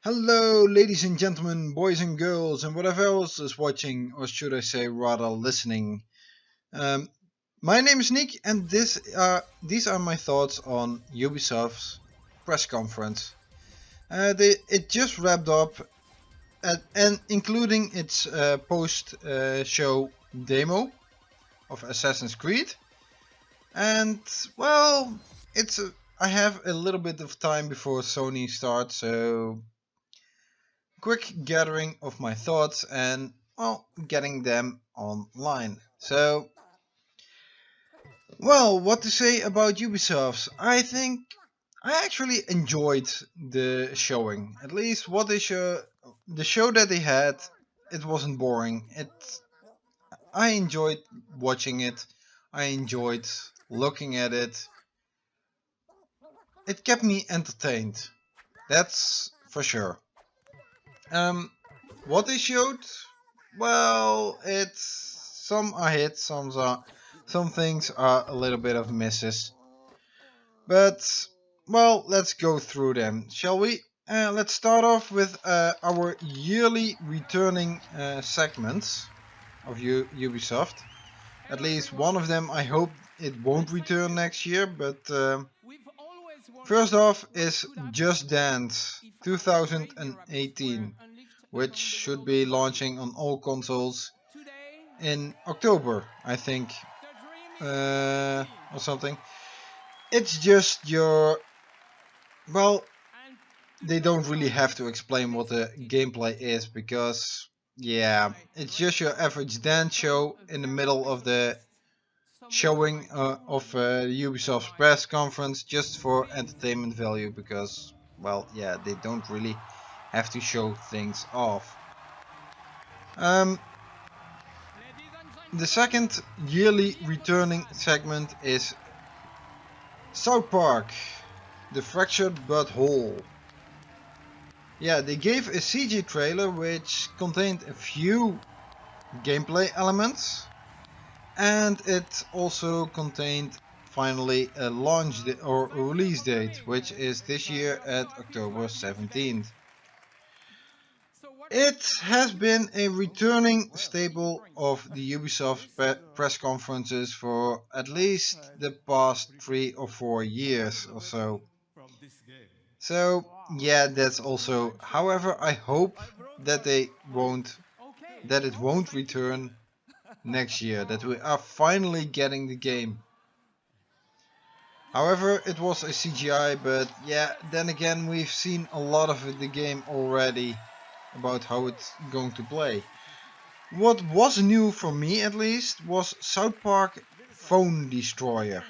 Hello, ladies and gentlemen, boys and girls, and whatever else is watching, or should I say, rather listening. Um, my name is Nick, and these are my thoughts on Ubisoft's press conference. It just wrapped up, and including its post-show demo of Assassin's Creed. And well, I have a little bit of time before Sony starts, so quick gathering of my thoughts and, well, getting them online. So, well, what to say about Ubisoft? I think I actually enjoyed the showing. At least what they the show that they had, it wasn't boring. I enjoyed watching it. I enjoyed looking at it. It kept me entertained. That's for sure. Um, what they showed, well, some are hits, some things are a little bit of misses. But well, let's go through them, shall we? Let's start off with our yearly returning segments of Ubisoft. At least one of them, I hope it won't return next year, but first off is Just Dance 2018, which should be launching on all consoles in October, I think, or something. It's just well, they don't really have to explain what the gameplay is because, yeah, it's just your average dance show in the middle of the showing of Ubisoft's press conference just for entertainment value because, well, yeah, they don't really have to show things off. The second yearly returning segment is South Park, The Fractured But Whole. Yeah, they gave a CG trailer which contained a few gameplay elements, and it also contained finally a launch or a release date, which is this year at October 17th. It has been a returning staple of the Ubisoft press conferences for at least the past 3 or 4 years or so. So yeah, that's also. However, I hope that it won't return next year. That we are finally getting the game. However, it was a CGI, but yeah, then again, we've seen a lot of the game already about how it's going to play. What was new for me, at least, was South Park Phone Destroyer.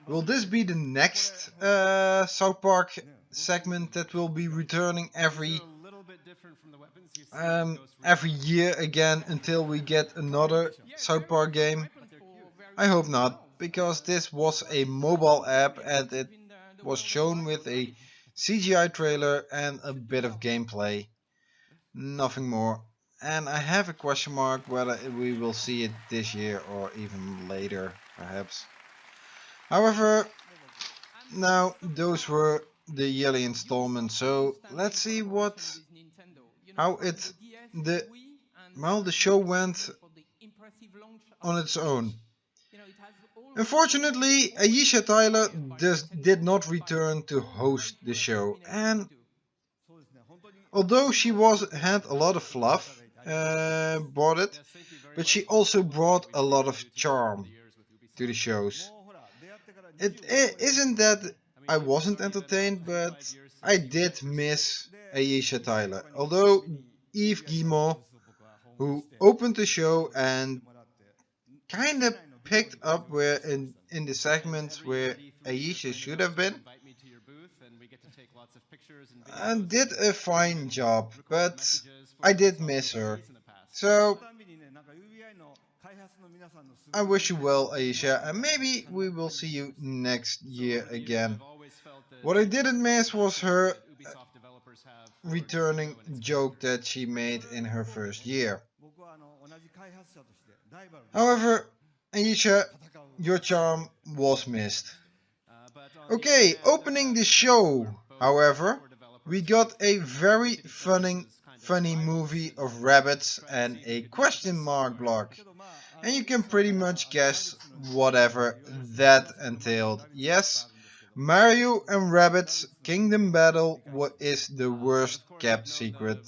Will this be the next South Park segment that will be returning every year again until we get another South Park game? I hope not, because this was a mobile app and it was shown with a CGI trailer and a bit of gameplay. Nothing more. And I have a question mark whether we will see it this year or even later, perhaps. However, now those were the yearly installments, so let's see how the show went on its own. Unfortunately, Aisha Tyler did not return to host the show, and although she had a lot of fluff, brought it, but she also brought a lot of charm to the shows. It isn't that I wasn't entertained, but I did miss Aisha Tyler. Although Yves Guillemot, who opened the show and kind of picked up where in the segments where Aisha should have been, and did a fine job, but I did miss her. So I wish you well, Aisha, and maybe we will see you next year again. What I didn't miss was her returning joke that she made in her first year. However, Aisha, your charm was missed. Okay, opening the show, however, we got a very funny movie of rabbits and a question mark block. And you can pretty much guess whatever that entailed. Yes, Mario and Rabbids Kingdom Battle is the worst kept secret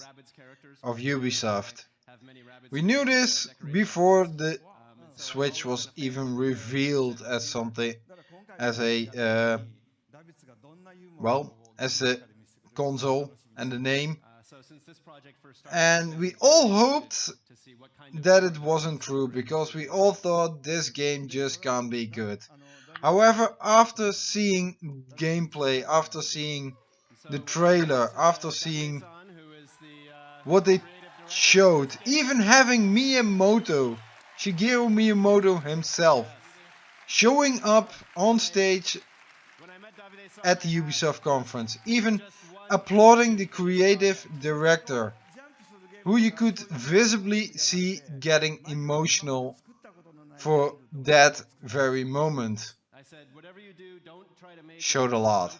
of Ubisoft. We knew this before the Switch was even revealed as something, as a, as the console and the name. And we all hoped that it wasn't true because we all thought this game just can't be good. However, after seeing gameplay, after seeing the trailer, after seeing what they showed, even having Shigeru Miyamoto himself showing up on stage at the Ubisoft conference, even applauding the creative director, who you could visibly see getting emotional for that very moment, showed a lot.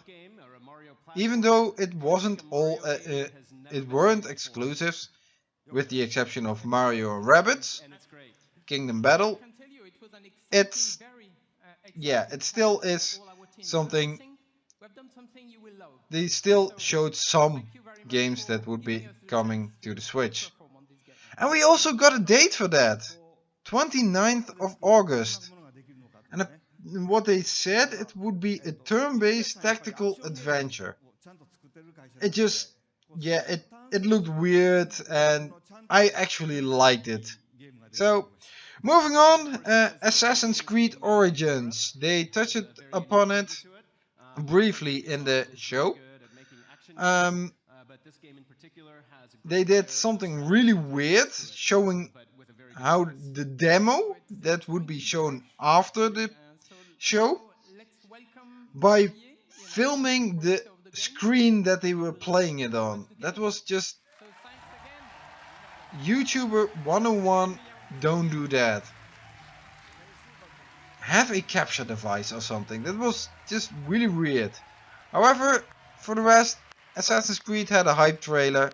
Even though it weren't exclusives, with the exception of Mario and Rabbids Kingdom Battle, it still is something. They still showed some games that would be coming to the Switch. And we also got a date for that, 29th of August. And what they said, it would be a turn-based tactical adventure. It looked weird and I actually liked it. So, moving on, Assassin's Creed Origins. They touched upon it briefly in the show. They did something really weird, showing how the demo that would be shown after the show by filming the screen that they were playing it on. That was just YouTuber 101. Don't do that. Have a capture device or something. That was just really weird. However, for the rest, Assassin's Creed had a hype trailer.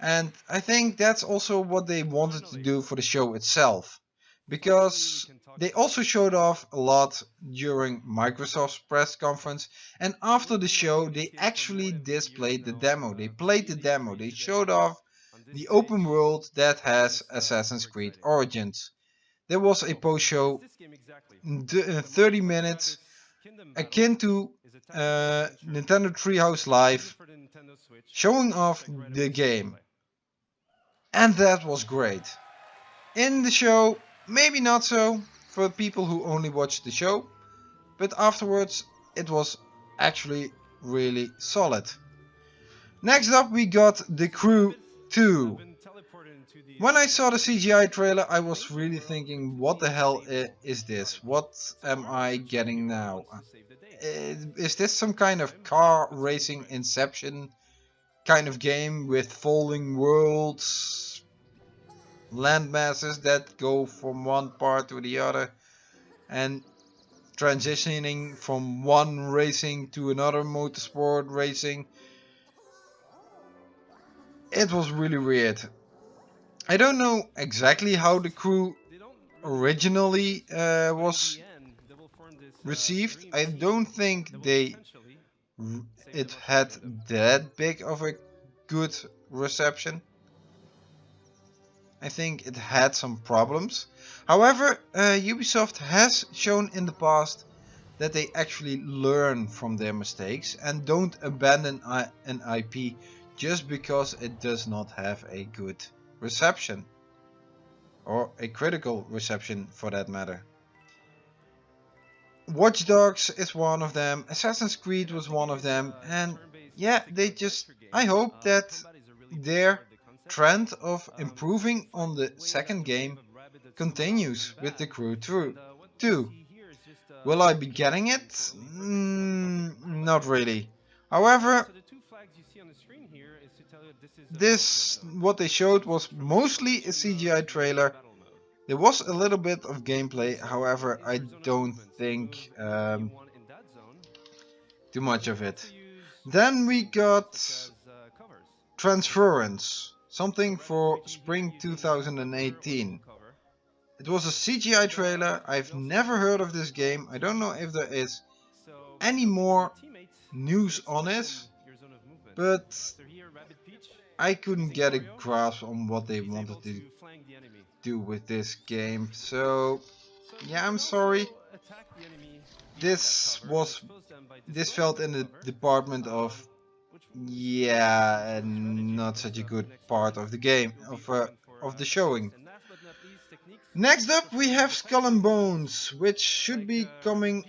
And I think that's also what they wanted to do for the show itself. Because they also showed off a lot during Microsoft's press conference. And after the show, they actually displayed the demo. They played the demo. They showed off the open world that has Assassin's Creed Origins. There was a post-show, 30 minutes, akin to Nintendo Treehouse Live, showing off the game. And that was great. In the show, maybe not so for people who only watched the show, but afterwards it was actually really solid. Next up we got The Crew 2. When I saw the CGI trailer, I was really thinking, what the hell is this? What am I getting now? Is this some kind of car racing Inception kind of game with folding worlds, land masses that go from one part to the other and transitioning from one racing to another motorsport racing? It was really weird. I don't know exactly how The Crew originally was received. I don't think it had that big of a good reception. I think it had some problems. However, Ubisoft has shown in the past that they actually learn from their mistakes and don't abandon an IP just because it does not have a good reception, or a critical reception for that matter. Watch Dogs is one of them, Assassin's Creed was one of them, and yeah, I hope that their trend of improving on the second game continues with The Crew 2. Will I be getting it? Not really. However, what they showed was mostly a CGI trailer. There was a little bit of gameplay, however, I don't think too much of it. Then we got Transference, something for spring 2018. It was a CGI trailer. I've never heard of this game. I don't know if there is any more news on it, but I couldn't get a grasp on what they wanted to do with this game. So yeah, I'm sorry. This felt in the department of not such a good part of the game of the showing. Next up we have Skull and Bones, which should be coming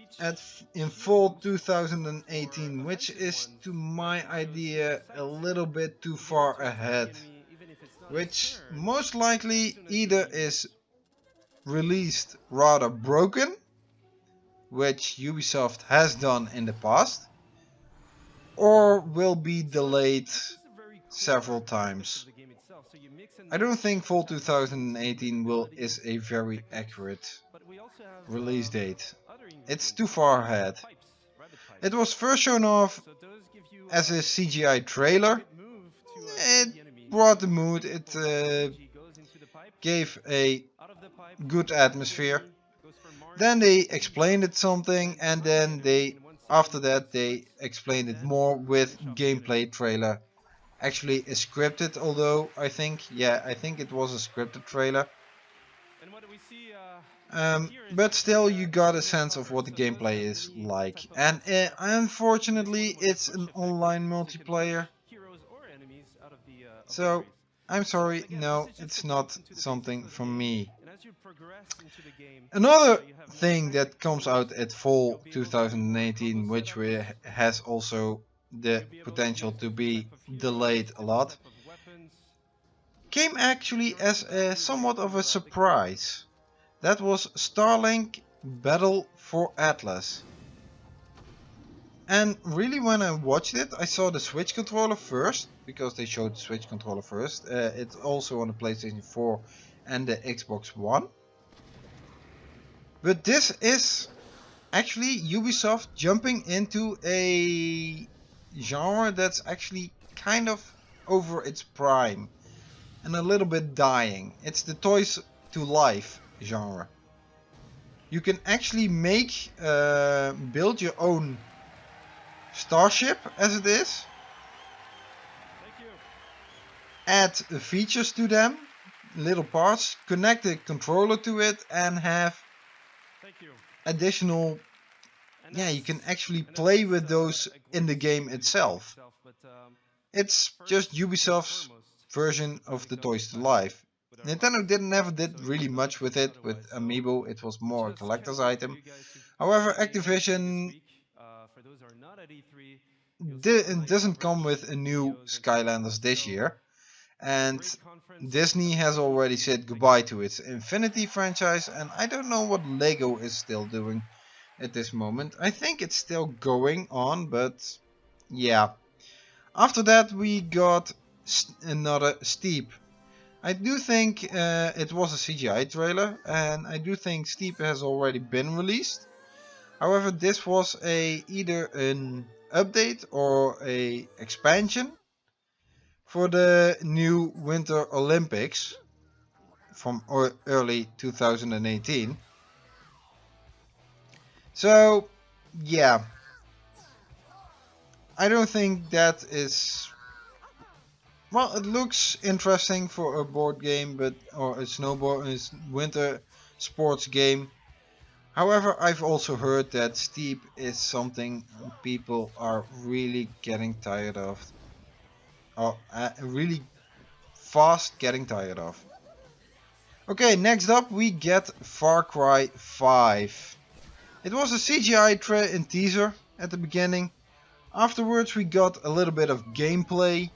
in fall 2018, which is to my idea a little bit too far ahead, which most likely either is released rather broken, which Ubisoft has done in the past, or will be delayed several times. I don't think fall 2018 is a very accurate release date. It's too far ahead. It was first shown off as a CGI trailer. It brought the mood, it gave a good atmosphere. Then they explained it something, and then after that they explained it more with gameplay trailer. Actually a scripted, although I think it was a scripted trailer. But still you got a sense of what the gameplay is like. And unfortunately it's an online multiplayer. So I'm sorry, no, it's not something for me. Another thing that comes out at fall 2018, which has also the potential to be delayed a lot, came actually as somewhat of a surprise. That was Starlink Battle for Atlas. And really when I watched it, I saw the Switch controller first, because they showed the Switch controller first. It's also on the PlayStation 4 and the Xbox One. But this is actually Ubisoft jumping into a genre that's actually kind of over its prime and a little bit dying. It's the toys to life genre. You can actually build your own starship as it is, add features to them, little parts, connect the controller to it, and have additional, you can actually play with those in the game itself. It's just Ubisoft's version of the Toys to Life. Nintendo never did really much with it. With Amiibo it was more a collector's item. However, Activision doesn't come with a new Skylanders this year, and Disney has already said goodbye to its Infinity franchise, and I don't know what Lego is still doing at this moment. I think it's still going on, but yeah. After that we got another Steep. I do think it was a CGI trailer, and I do think Steep has already been released. However, this was either an update or a expansion for the new Winter Olympics from early 2018. So yeah, I don't think that is, well, it looks interesting for a board game, or a winter sports game. However, I've also heard that Steep is something people are really getting tired of. Or really fast getting tired of. Okay, next up we get Far Cry 5. It was a CGI teaser at the beginning. Afterwards we got a little bit of gameplay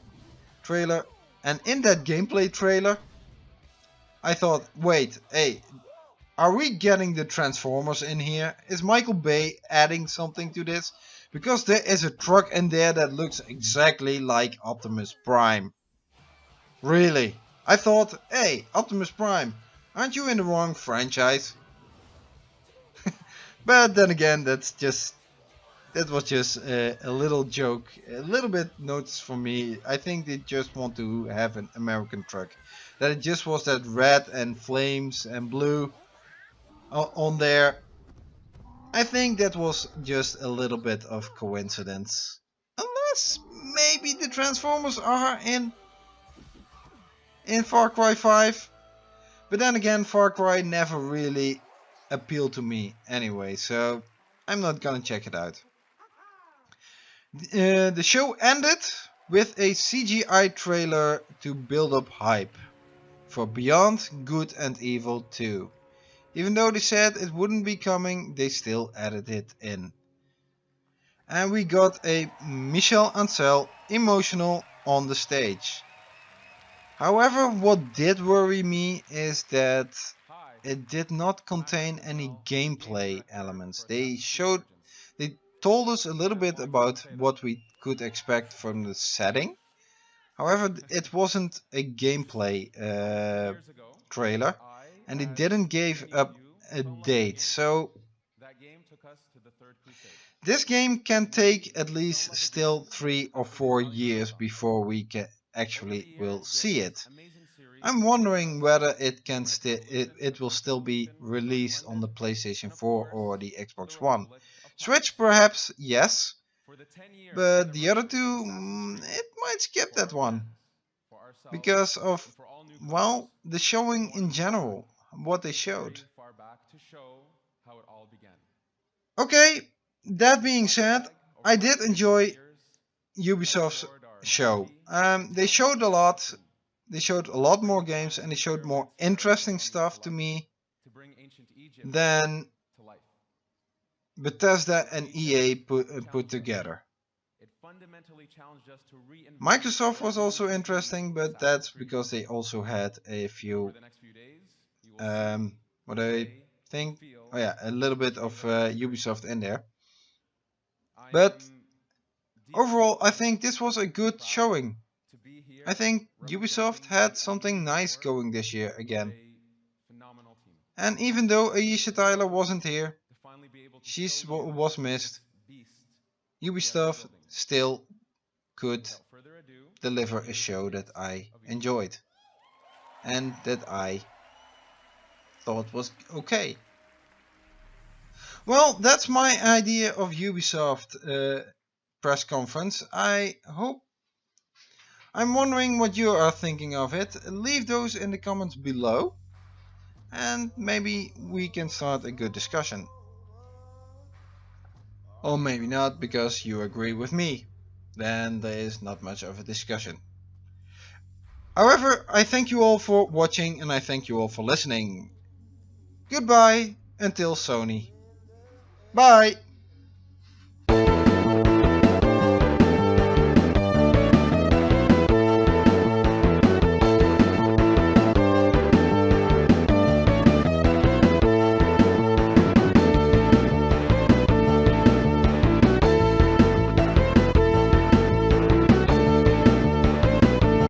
trailer. And in that gameplay trailer I thought, wait, hey, are we getting the Transformers in here? Is Michael Bay adding something to this? Because there is a truck in there that looks exactly like Optimus Prime. Really? I thought, hey, Optimus Prime, aren't you in the wrong franchise? But then again, that's just That was just a little joke, a little bit notes for me. I think they just want to have an American truck. That it just was that red and flames and blue on there. I think that was just a little bit of coincidence. Unless maybe the Transformers are in Far Cry 5. But then again, Far Cry never really appealed to me anyway, so I'm not gonna check it out. The show ended with a CGI trailer to build up hype for Beyond Good and Evil 2. Even though they said it wouldn't be coming, they still added it in. And we got a Michel Ancel emotional on the stage. However, what did worry me is that it did not contain any gameplay elements. They told us a little bit about what we could expect from the setting. However, it wasn't a gameplay trailer, and it didn't give up a date. So this game can take at least still 3 or 4 years before we actually will see it. I'm wondering whether it will still be released on the PlayStation 4 or the Xbox One. Switch perhaps, yes, but the other two, it might skip that one because of, well, the showing in general, what they showed. Okay, that being said, I did enjoy Ubisoft's show. They showed a lot. They showed a lot more games, and they showed more interesting stuff to me than Bethesda and EA put together. Microsoft was also interesting, but that's because they also had a few, what I think, oh yeah, a little bit of Ubisoft in there. But overall, I think this was a good showing. I think Ubisoft had something nice going this year again. And even though Aisha Tyler wasn't here, she was missed, Ubisoft still could deliver a show that I enjoyed and that I thought was okay. Well, that's my idea of Ubisoft press conference. I'm wondering what you are thinking of it. Leave those in the comments below, and maybe we can start a good discussion. Or maybe not, because you agree with me. Then there is not much of a discussion. However, I thank you all for watching, and I thank you all for listening. Goodbye until Sony. Bye!